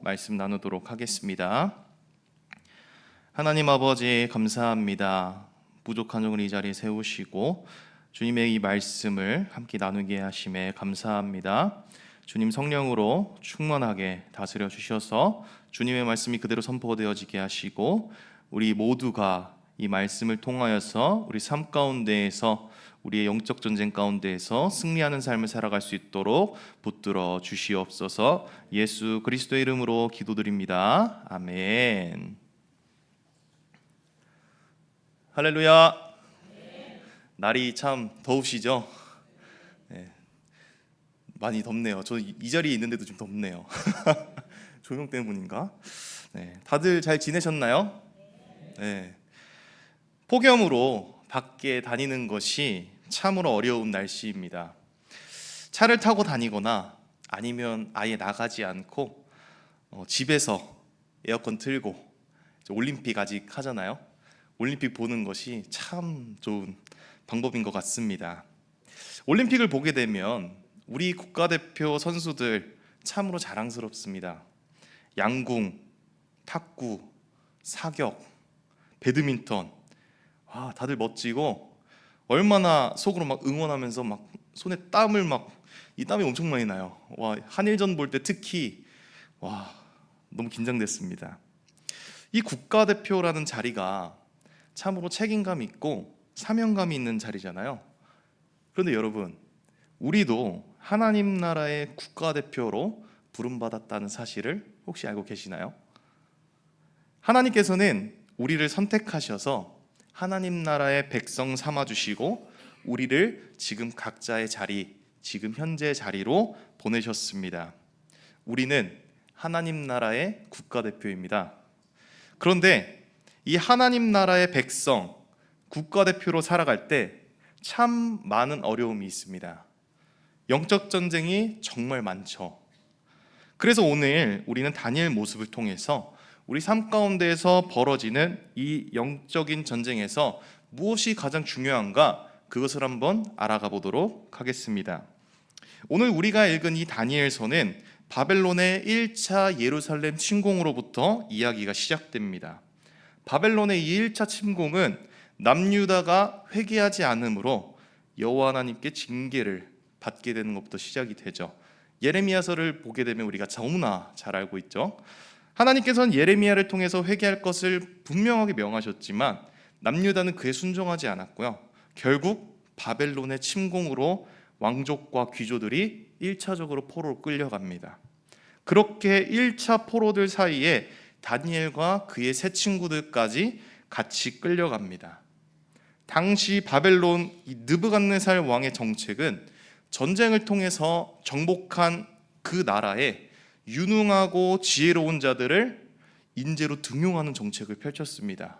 말씀 나누도록 하겠습니다. 하나님 아버지 감사합니다. 부족한 종을 이 자리에 세우시고 주님의 이 말씀을 함께 나누게 하심에 감사합니다. 주님 성령으로 충만하게 다스려 주셔서 주님의 말씀이 그대로 선포되어지게 하시고 우리 모두가 이 말씀을 통하여서 우리 삶 가운데에서 우리의 영적 전쟁 가운데에서 승리하는 삶을 살아갈 수 있도록 붙들어 주시옵소서. 예수 그리스도의 이름으로 기도드립니다. 아멘. 할렐루야. 날이 참 더우시죠? 네. 많이 덥네요. 저 이 자리에 있는데도 좀 덥네요. 조명 때문인가? 네. 다들 잘 지내셨나요? 네. 폭염으로 밖에 다니는 것이 참으로 어려운 날씨입니다. 차를 타고 다니거나 아니면 아예 나가지 않고 집에서 에어컨 틀고 올림픽 아직 하잖아요. 올림픽 보는 것이 참 좋은 방법인 것 같습니다. 올림픽을 보게 되면 우리 국가대표 선수들 참으로 자랑스럽습니다. 양궁, 탁구, 사격, 배드민턴, 다들 멋지고 얼마나 속으로 막 응원하면서 막 손에 땀을 이 땀이 엄청 많이 나요. 한일전 볼 때 특히 너무 긴장됐습니다. 이 국가대표라는 자리가 참으로 책임감 있고 사명감이 있는 자리잖아요. 그런데 여러분, 우리도 하나님 나라의 국가대표로 부름받았다는 사실을 혹시 알고 계시나요? 하나님께서는 우리를 선택하셔서 하나님 나라의 백성 삼아주시고 우리를 지금 각자의 자리, 지금 현재의 자리로 보내셨습니다. 우리는 하나님 나라의 국가대표입니다. 그런데 이 하나님 나라의 백성, 국가대표로 살아갈 때 참 많은 어려움이 있습니다. 영적 전쟁이 정말 많죠. 그래서 오늘 우리는 다니엘 모습을 통해서 우리 삶 가운데에서 벌어지는 이 영적인 전쟁에서 무엇이 가장 중요한가, 그것을 한번 알아가 보도록 하겠습니다. 오늘 우리가 읽은 이 다니엘서는 바벨론의 1차 예루살렘 침공으로부터 이야기가 시작됩니다. 바벨론의 이 1차 침공은 남유다가 회개하지 않으므로 여호와 하나님께 징계를 받게 되는 것부터 시작이 되죠. 예레미야서를 보게 되면 우리가 너무나 잘 알고 있죠. 하나님께서는 예레미야를 통해서 회개할 것을 분명하게 명하셨지만 남유다는 그에 순종하지 않았고요. 결국 바벨론의 침공으로 왕족과 귀족들이 1차적으로 포로로 끌려갑니다. 그렇게 1차 포로들 사이에 다니엘과 그의 세 친구들까지 같이 끌려갑니다. 당시 바벨론 이 느부갓네살 왕의 정책은 전쟁을 통해서 정복한 그 나라에 유능하고 지혜로운 자들을 인재로 등용하는 정책을 펼쳤습니다.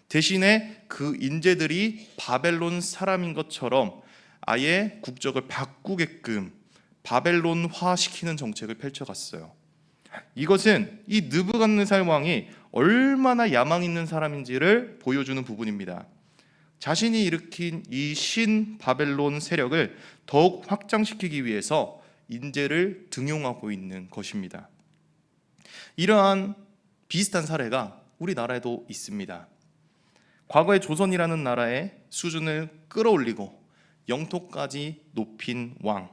대신에 그 인재들이 바벨론 사람인 것처럼 아예 국적을 바꾸게끔 바벨론화 시키는 정책을 펼쳐갔어요. 이것은 이 느부갓네살 왕이 얼마나 야망 있는 사람인지를 보여주는 부분입니다. 자신이 일으킨 이 신 바벨론 세력을 더욱 확장시키기 위해서 인재를 등용하고 있는 것입니다. 이러한 비슷한 사례가 우리나라에도 있습니다. 과거의 조선이라는 나라의 수준을 끌어올리고 영토까지 높인 왕,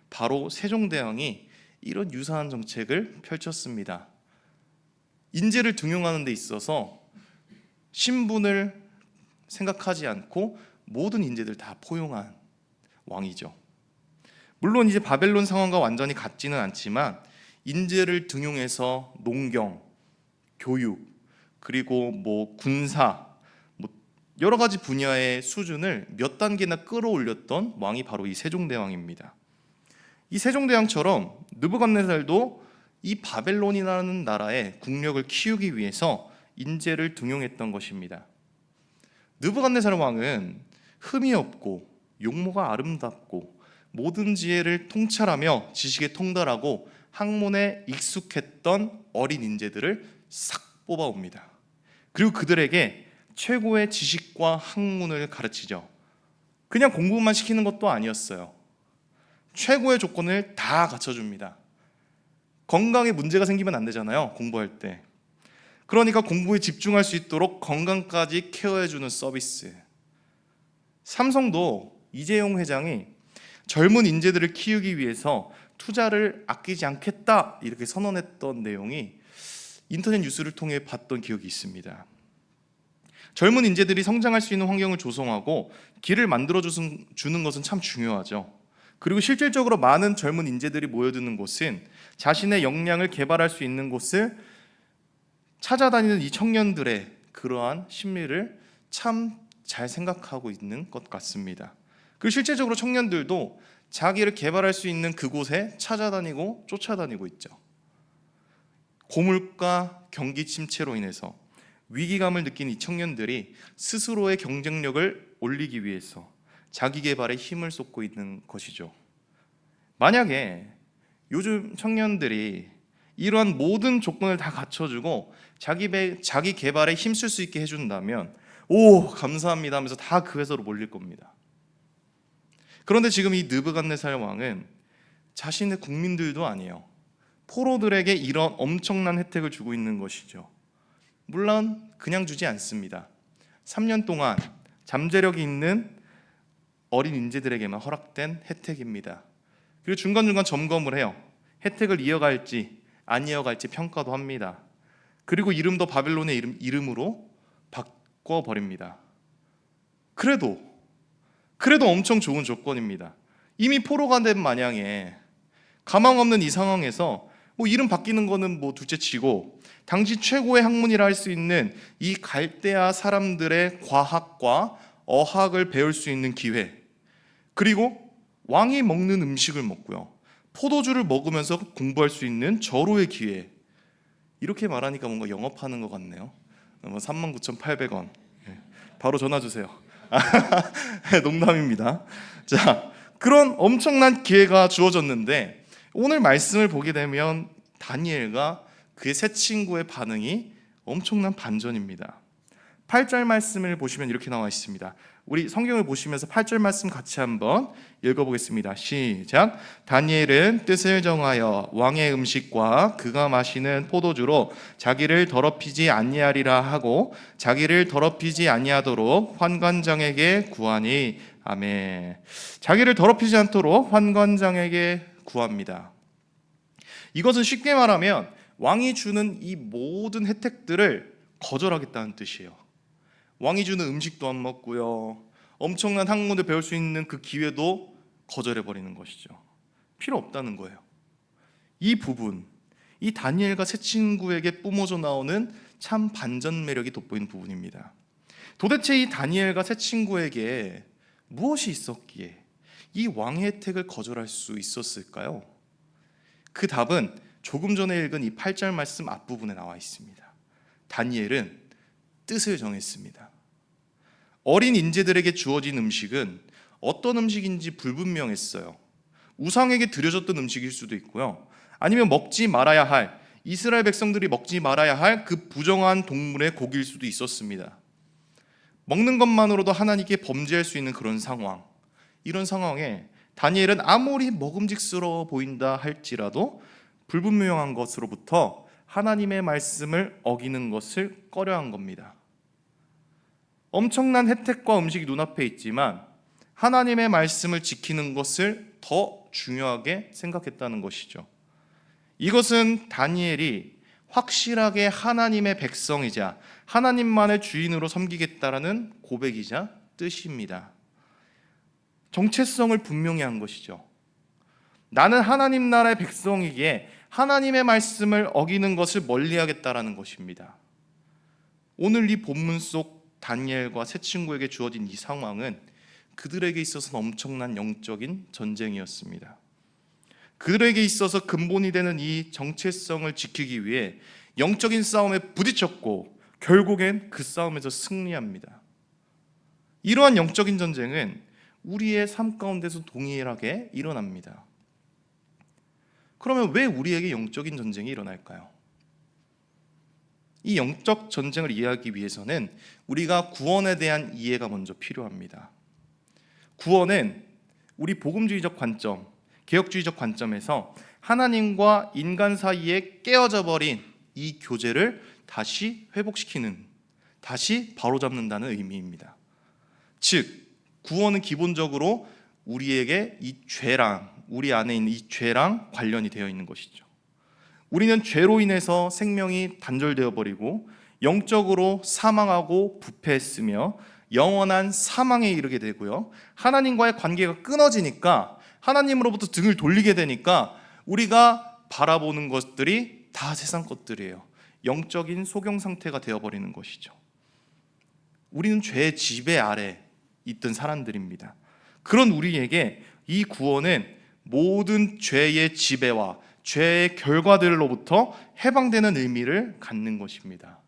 바로 세종대왕이 이런 유사한 정책을 펼쳤습니다. 인재를 등용하는 데 있어서 신분을 생각하지 않고 모든 인재들 다 포용한 왕이죠. 물론 이제 바벨론 상황과 완전히 같지는 않지만 인재를 등용해서 농경, 교육, 그리고 군사, 여러 가지 분야의 수준을 몇 단계나 끌어올렸던 왕이 바로 이 세종대왕입니다. 이 세종대왕처럼 느부갓네살도 이 바벨론이라는 나라의 국력을 키우기 위해서 인재를 등용했던 것입니다. 느부갓네살 왕은 흠이 없고 용모가 아름답고 모든 지혜를 통찰하며 지식에 통달하고 학문에 익숙했던 어린 인재들을 싹 뽑아옵니다. 그리고 그들에게 최고의 지식과 학문을 가르치죠. 그냥 공부만 시키는 것도 아니었어요. 최고의 조건을 다 갖춰줍니다. 건강에 문제가 생기면 안 되잖아요, 공부할 때. 그러니까 공부에 집중할 수 있도록 건강까지 케어해주는 서비스. 삼성도 이재용 회장이 젊은 인재들을 키우기 위해서 투자를 아끼지 않겠다 이렇게 선언했던 내용이 인터넷 뉴스를 통해 봤던 기억이 있습니다. 젊은 인재들이 성장할 수 있는 환경을 조성하고 길을 만들어 주는 것은 참 중요하죠. 그리고 실질적으로 많은 젊은 인재들이 모여드는 곳은 자신의 역량을 개발할 수 있는 곳을 찾아다니는 이 청년들의 그러한 심리를 참 잘 생각하고 있는 것 같습니다. 그리고 실제적으로 청년들도 자기를 개발할 수 있는 그곳에 찾아다니고 쫓아다니고 있죠. 고물가 경기 침체로 인해서 위기감을 느낀 이 청년들이 스스로의 경쟁력을 올리기 위해서 자기 개발에 힘을 쏟고 있는 것이죠. 만약에 요즘 청년들이 이러한 모든 조건을 다 갖춰주고 자기 개발에 힘쓸 수 있게 해준다면 오 감사합니다 하면서 다 그 회사로 몰릴 겁니다. 그런데 지금 이 느부갓네살 왕은 자신의 국민들도 아니에요. 포로들에게 이런 엄청난 혜택을 주고 있는 것이죠. 물론 그냥 주지 않습니다. 3년 동안 잠재력이 있는 어린 인재들에게만 허락된 혜택입니다. 그리고 중간중간 점검을 해요. 혜택을 이어갈지 안 이어갈지 평가도 합니다. 그리고 이름도 바벨론의 이름으로 바꿔버립니다. 그래도 엄청 좋은 조건입니다. 이미 포로가 된 마냥에 가망 없는 이 상황에서 뭐 이름 바뀌는 거는 뭐 둘째치고 당시 최고의 학문이라 할 수 있는 이 갈대아 사람들의 과학과 어학을 배울 수 있는 기회, 그리고 왕이 먹는 음식을 먹고요, 포도주를 먹으면서 공부할 수 있는 절호의 기회. 이렇게 말하니까 뭔가 영업하는 것 같네요. 39,800원 바로 전화 주세요. 농담입니다. 자, 그런 엄청난 기회가 주어졌는데 오늘 말씀을 보게 되면 다니엘과 그의 세 친구의 반응이 엄청난 반전입니다. 8절 말씀을 보시면 이렇게 나와 있습니다. 우리 성경을 보시면서 8절 말씀 같이 한번 읽어보겠습니다. 시작. 다니엘은 뜻을 정하여 왕의 음식과 그가 마시는 포도주로 자기를 더럽히지 아니하리라 하고 자기를 더럽히지 아니하도록 환관장에게 구하니. 아멘. 자기를 더럽히지 않도록 환관장에게 구합니다. 이것은 쉽게 말하면 왕이 주는 이 모든 혜택들을 거절하겠다는 뜻이에요. 왕이 주는 음식도 안 먹고요, 엄청난 학문을 배울 수 있는 그 기회도 거절해버리는 것이죠. 필요 없다는 거예요. 이 부분, 이 다니엘과 세 친구에게 뿜어져 나오는 참 반전 매력이 돋보이는 부분입니다. 도대체 이 다니엘과 세 친구에게 무엇이 있었기에 이 왕의 혜택을 거절할 수 있었을까요? 그 답은 조금 전에 읽은 이 8절 말씀 앞부분에 나와 있습니다. 다니엘은 뜻을 정했습니다. 어린 인재들에게 주어진 음식은 어떤 음식인지 불분명했어요. 우상에게 드려졌던 음식일 수도 있고요, 아니면 먹지 말아야 할, 이스라엘 백성들이 먹지 말아야 할 그 부정한 동물의 고기일 수도 있었습니다. 먹는 것만으로도 하나님께 범죄할 수 있는 그런 상황, 이런 상황에 다니엘은 아무리 먹음직스러워 보인다 할지라도 불분명한 것으로부터 하나님의 말씀을 어기는 것을 꺼려한 겁니다. 엄청난 혜택과 음식이 눈앞에 있지만 하나님의 말씀을 지키는 것을 더 중요하게 생각했다는 것이죠. 이것은 다니엘이 확실하게 하나님의 백성이자 하나님만을 주인으로 섬기겠다라는 고백이자 뜻입니다. 정체성을 분명히 한 것이죠. 나는 하나님 나라의 백성이기에 하나님의 말씀을 어기는 것을 멀리하겠다라는 것입니다. 오늘 이 본문 속 다니엘과 세 친구에게 주어진 이 상황은 그들에게 있어서는 엄청난 영적인 전쟁이었습니다. 그들에게 있어서 근본이 되는 이 정체성을 지키기 위해 영적인 싸움에 부딪혔고 결국엔 그 싸움에서 승리합니다. 이러한 영적인 전쟁은 우리의 삶 가운데서 동일하게 일어납니다. 그러면 왜 우리에게 영적인 전쟁이 일어날까요? 이 영적 전쟁을 이해하기 위해서는 우리가 구원에 대한 이해가 먼저 필요합니다. 구원은 우리 복음주의적 관점, 개혁주의적 관점에서 하나님과 인간 사이에 깨어져 버린 이 교제를 다시 회복시키는, 다시 바로잡는다는 의미입니다. 즉, 구원은 기본적으로 우리에게 이 죄랑, 우리 안에 있는 이 죄랑 관련이 되어 있는 것이죠. 우리는 죄로 인해서 생명이 단절되어 버리고 영적으로 사망하고 부패했으며 영원한 사망에 이르게 되고요, 하나님과의 관계가 끊어지니까, 하나님으로부터 등을 돌리게 되니까 우리가 바라보는 것들이 다 세상 것들이에요. 영적인 소경 상태가 되어버리는 것이죠. 우리는 죄의 지배 아래 있던 사람들입니다. 그런 우리에게 이 구원은 모든 죄의 지배와 죄의 결과들로부터 해방되는 의미를 갖는 것입니다.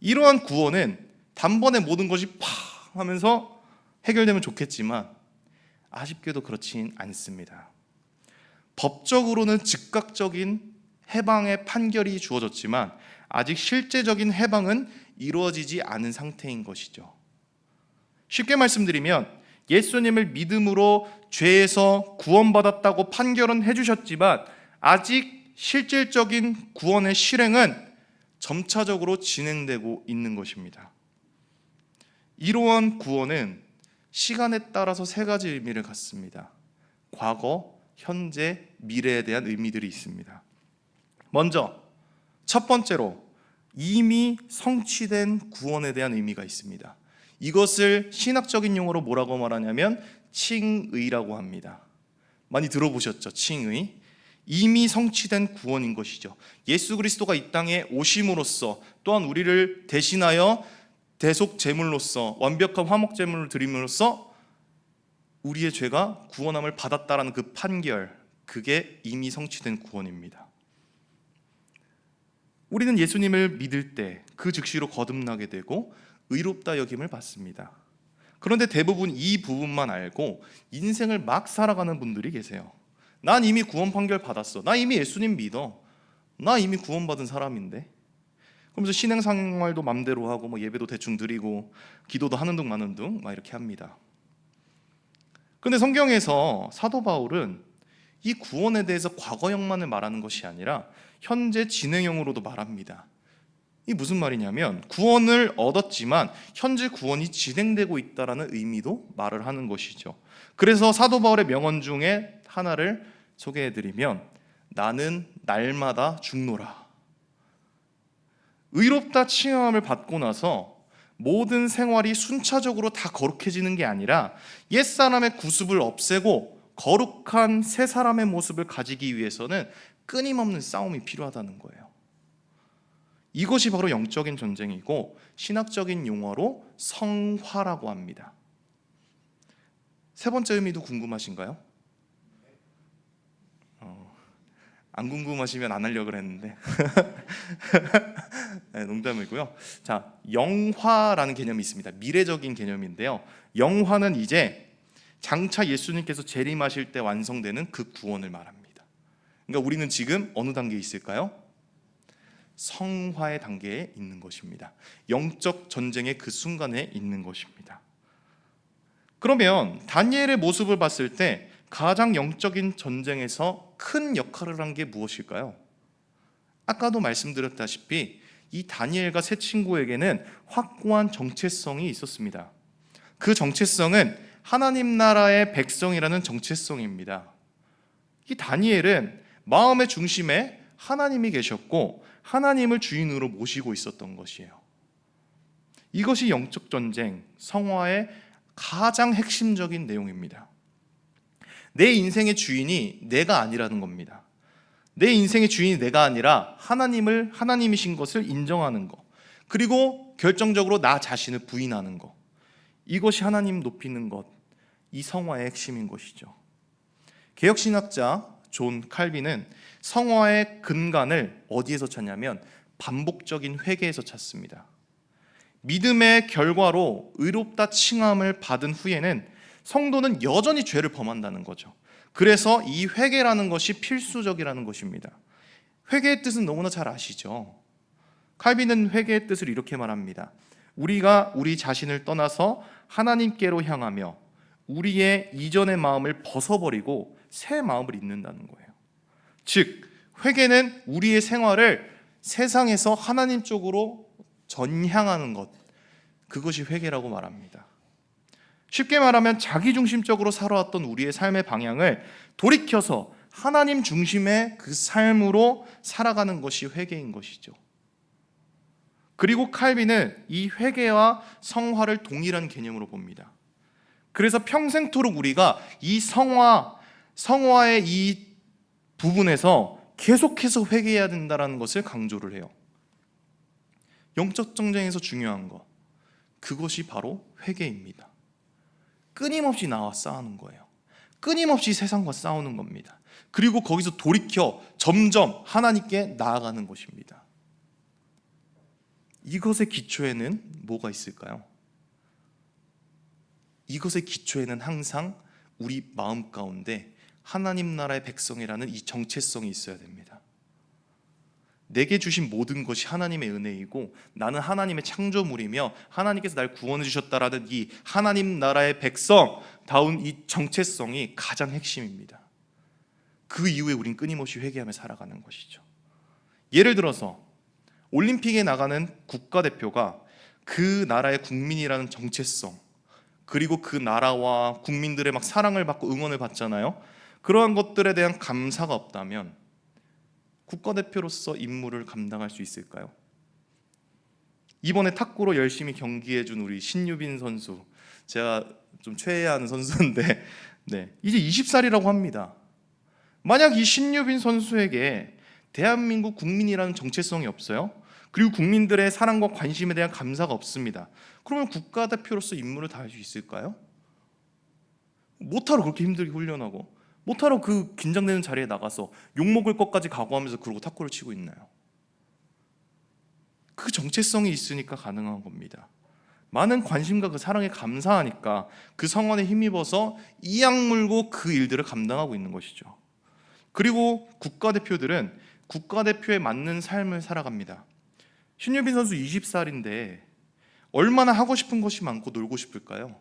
이러한 구원은 단번에 모든 것이 팍 하면서 해결되면 좋겠지만 아쉽게도 그렇진 않습니다. 법적으로는 즉각적인 해방의 판결이 주어졌지만 아직 실제적인 해방은 이루어지지 않은 상태인 것이죠. 쉽게 말씀드리면 예수님을 믿음으로 죄에서 구원받았다고 판결은 해주셨지만 아직 실질적인 구원의 실행은 점차적으로 진행되고 있는 것입니다. 이러한 구원은 시간에 따라서 세 가지 의미를 갖습니다. 과거, 현재, 미래에 대한 의미들이 있습니다. 먼저 첫 번째로 이미 성취된 구원에 대한 의미가 있습니다. 이것을 신학적인 용어로 뭐라고 말하냐면 칭의라고 합니다. 많이 들어보셨죠? 칭의. 이미 성취된 구원인 것이죠. 예수 그리스도가 이 땅에 오심으로써, 또한 우리를 대신하여 대속 제물로서 완벽한 화목 제물을 드림으로써 우리의 죄가 구원함을 받았다라는 그 판결, 그게 이미 성취된 구원입니다. 우리는 예수님을 믿을 때 그 즉시로 거듭나게 되고 의롭다 여김을 받습니다. 그런데 대부분 이 부분만 알고 인생을 막 살아가는 분들이 계세요. 난 이미 구원 판결 받았어. 나 이미 예수님 믿어. 나 이미 구원받은 사람인데. 그러면서 신앙생활도 맘대로 하고 뭐 예배도 대충 드리고 기도도 하는 둥 마는 둥 막 이렇게 합니다. 그런데 성경에서 사도 바울은 이 구원에 대해서 과거형만을 말하는 것이 아니라 현재 진행형으로도 말합니다. 이 무슨 말이냐면 구원을 얻었지만 현재 구원이 진행되고 있다는 의미도 말을 하는 것이죠. 그래서 사도 바울의 명언 중에 하나를 소개해드리면 나는 날마다 죽노라. 의롭다 칭함을 받고 나서 모든 생활이 순차적으로 다 거룩해지는 게 아니라 옛사람의 구습을 없애고 거룩한 새 사람의 모습을 가지기 위해서는 끊임없는 싸움이 필요하다는 거예요. 이것이 바로 영적인 전쟁이고 신학적인 용어로 성화라고 합니다. 세 번째 의미도 궁금하신가요? 안 궁금하시면 안 하려고 그랬는데 네, 농담이고요. 자, 영화라는 개념이 있습니다. 미래적인 개념인데요. 영화는 이제 장차 예수님께서 재림하실 때 완성되는 그 구원을 말합니다. 그러니까 우리는 지금 어느 단계에 있을까요? 성화의 단계에 있는 것입니다. 영적 전쟁의 그 순간에 있는 것입니다. 그러면 다니엘의 모습을 봤을 때 가장 영적인 전쟁에서 큰 역할을 한 게 무엇일까요? 아까도 말씀드렸다시피 이 다니엘과 세 친구에게는 확고한 정체성이 있었습니다. 그 정체성은 하나님 나라의 백성이라는 정체성입니다. 이 다니엘은 마음의 중심에 하나님이 계셨고 하나님을 주인으로 모시고 있었던 것이에요. 이것이 영적 전쟁, 성화의 가장 핵심적인 내용입니다. 내 인생의 주인이 내가 아니라는 겁니다. 내 인생의 주인이 내가 아니라 하나님이신 것을 인정하는 것, 그리고 결정적으로 나 자신을 부인하는 것, 이것이 하나님 높이는 것, 이 성화의 핵심인 것이죠. 개혁신학자 존 칼빈은 성화의 근간을 어디에서 찾냐면 반복적인 회개에서 찾습니다. 믿음의 결과로 의롭다 칭함을 받은 후에는 성도는 여전히 죄를 범한다는 거죠. 그래서 이 회개라는 것이 필수적이라는 것입니다. 회개의 뜻은 너무나 잘 아시죠? 칼빈은 회개의 뜻을 이렇게 말합니다. 우리가 우리 자신을 떠나서 하나님께로 향하며 우리의 이전의 마음을 벗어버리고 새 마음을 입는다는 거예요. 즉 회개는 우리의 생활을 세상에서 하나님 쪽으로 전향하는 것, 그것이 회개라고 말합니다. 쉽게 말하면 자기중심적으로 살아왔던 우리의 삶의 방향을 돌이켜서 하나님 중심의 그 삶으로 살아가는 것이 회개인 것이죠. 그리고 칼빈은 이 회개와 성화를 동일한 개념으로 봅니다. 그래서 평생토록 우리가 이 성화의 이 부분에서 계속해서 회개해야 된다는 것을 강조를 해요. 영적 전쟁에서 중요한 것, 그것이 바로 회개입니다. 끊임없이 나와 싸우는 거예요. 끊임없이 세상과 싸우는 겁니다. 그리고 거기서 돌이켜 점점 하나님께 나아가는 것입니다. 이것의 기초에는 뭐가 있을까요? 이것의 기초에는 항상 우리 마음 가운데 하나님 나라의 백성이라는 이 정체성이 있어야 됩니다. 내게 주신 모든 것이 하나님의 은혜이고 나는 하나님의 창조물이며 하나님께서 날 구원해 주셨다라는 이 하나님 나라의 백성다운 이 정체성이 가장 핵심입니다. 그 이후에 우린 끊임없이 회개하며 살아가는 것이죠. 예를 들어서 올림픽에 나가는 국가대표가 그 나라의 국민이라는 정체성, 그리고 그 나라와 국민들의 막 사랑을 받고 응원을 받잖아요. 그러한 것들에 대한 감사가 없다면 국가대표로서 임무를 감당할 수 있을까요? 이번에 탁구로 열심히 경기해준 우리 신유빈 선수, 제가 좀 최애하는 선수인데 이제 20살이라고 합니다. 만약 이 신유빈 선수에게 대한민국 국민이라는 정체성이 없어요? 그리고 국민들의 사랑과 관심에 대한 감사가 없습니다. 그러면 국가대표로서 임무를 다할 수 있을까요? 못하러 그렇게 힘들게 훈련하고 못하러 그 긴장되는 자리에 나가서 욕먹을 것까지 각오하면서 그러고 탁구를 치고 있나요? 그 정체성이 있으니까 가능한 겁니다. 많은 관심과 그 사랑에 감사하니까 그 성원에 힘입어서 이악 물고 그 일들을 감당하고 있는 것이죠. 그리고 국가대표들은 국가대표에 맞는 삶을 살아갑니다. 신유빈 선수 20살인데 얼마나 하고 싶은 것이 많고 놀고 싶을까요?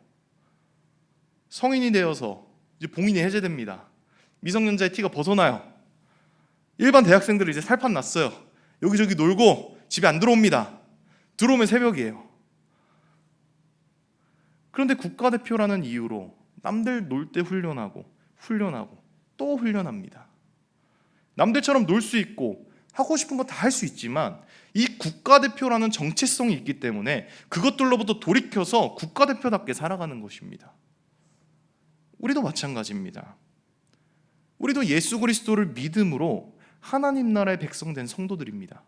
성인이 되어서 이제 봉인이 해제됩니다. 미성년자의 티가 벗어나요. 일반 대학생들은 이제 살판 났어요. 여기저기 놀고 집에 안 들어옵니다. 들어오면 새벽이에요. 그런데 국가대표라는 이유로 남들 놀 때 훈련하고 또 훈련합니다. 남들처럼 놀 수 있고 하고 싶은 거 다 할 수 있지만 이 국가대표라는 정체성이 있기 때문에 그것들로부터 돌이켜서 국가대표답게 살아가는 것입니다. 우리도 마찬가지입니다. 우리도 예수 그리스도를 믿음으로 하나님 나라의 백성 된 성도들입니다.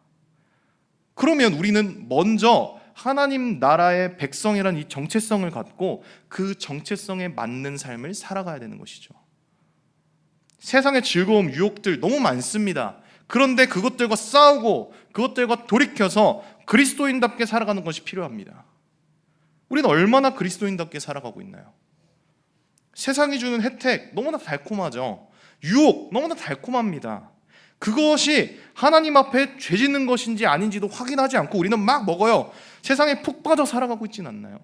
그러면 우리는 먼저 하나님 나라의 백성이라는 이 정체성을 갖고 그 정체성에 맞는 삶을 살아가야 되는 것이죠. 세상의 즐거움, 유혹들 너무 많습니다. 그런데 그것들과 싸우고 그것들과 돌이켜서 그리스도인답게 살아가는 것이 필요합니다. 우리는 얼마나 그리스도인답게 살아가고 있나요? 세상이 주는 혜택 너무나 달콤하죠. 유혹 너무나 달콤합니다. 그것이 하나님 앞에 죄 짓는 것인지 아닌지도 확인하지 않고 우리는 막 먹어요. 세상에 푹 빠져 살아가고 있진 않나요?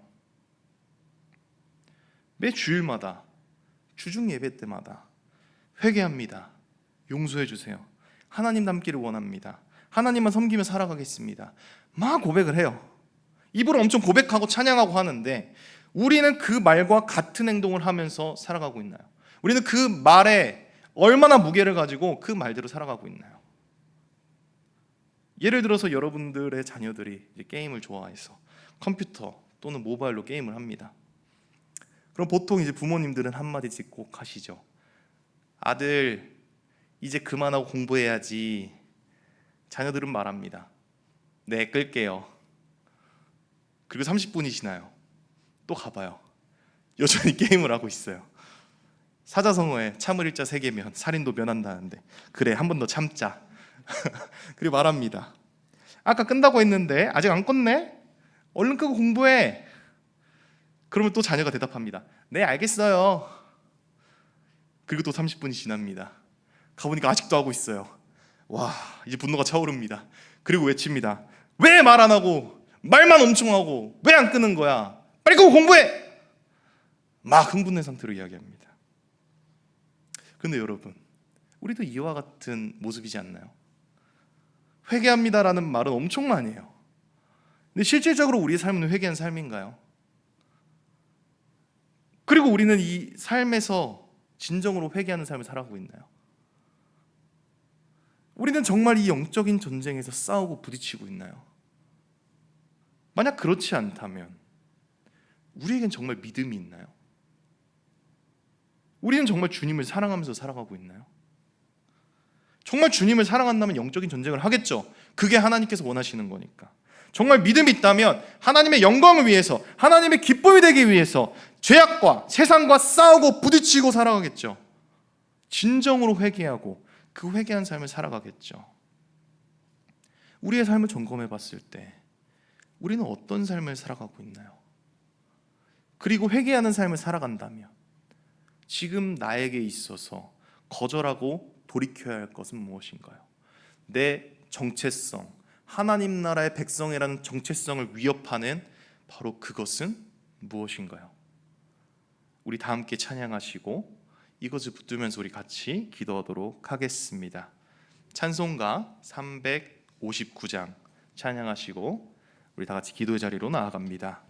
매 주일마다 주중 예배 때마다 회개합니다. 용서해 주세요. 하나님 닮기를 원합니다. 하나님만 섬기며 살아가겠습니다. 막 고백을 해요. 입으로 엄청 고백하고 찬양하고 하는데 우리는 그 말과 같은 행동을 하면서 살아가고 있나요? 우리는 그 말에 얼마나 무게를 가지고 그 말대로 살아가고 있나요? 예를 들어서 여러분들의 자녀들이 이제 게임을 좋아해서 컴퓨터 또는 모바일로 게임을 합니다. 그럼 보통 이제 부모님들은 한마디씩 꼭 하시죠. 아들, 이제 그만하고 공부해야지. 자녀들은 말합니다. 네, 끌게요. 그리고 30분이 지나요. 또 가봐요. 여전히 게임을 하고 있어요. 사자성어에 참을 일자 3개면 살인도 면한다는데 그래, 한 번 더 참자. 그리고 말합니다. 아까 끈다고 했는데 아직 안 껐네? 얼른 끄고 공부해. 그러면 또 자녀가 대답합니다. 네, 알겠어요. 그리고 또 30분이 지납니다. 가보니까 아직도 하고 있어요. 와, 이제 분노가 차오릅니다. 그리고 외칩니다. 왜 말 안 하고 말만 엄청 하고 왜 안 끄는 거야? 빨리 끄고 공부해! 막 흥분된 상태로 이야기합니다. 그런데 여러분, 우리도 이와 같은 모습이지 않나요? 회개합니다라는 말은 엄청 많이 해요. 근데 실질적으로 우리의 삶은 회개한 삶인가요? 그리고 우리는 이 삶에서 진정으로 회개하는 삶을 살아가고 있나요? 우리는 정말 이 영적인 전쟁에서 싸우고 부딪히고 있나요? 만약 그렇지 않다면 우리에겐 정말 믿음이 있나요? 우리는 정말 주님을 사랑하면서 살아가고 있나요? 정말 주님을 사랑한다면 영적인 전쟁을 하겠죠. 그게 하나님께서 원하시는 거니까. 정말 믿음이 있다면 하나님의 영광을 위해서, 하나님의 기쁨이 되기 위해서 죄악과 세상과 싸우고 부딪히고 살아가겠죠. 진정으로 회개하고 그 회개한 삶을 살아가겠죠. 우리의 삶을 점검해 봤을 때 우리는 어떤 삶을 살아가고 있나요? 그리고 회개하는 삶을 살아간다면 지금 나에게 있어서 거절하고 돌이켜야 할 것은 무엇인가요? 내 정체성, 하나님 나라의 백성이라는 정체성을 위협하는 바로 그것은 무엇인가요? 우리 다 함께 찬양하시고 이것을 붙들면서 우리 같이 기도하도록 하겠습니다. 찬송가 359장 찬양하시고 우리 다 같이 기도의 자리로 나아갑니다.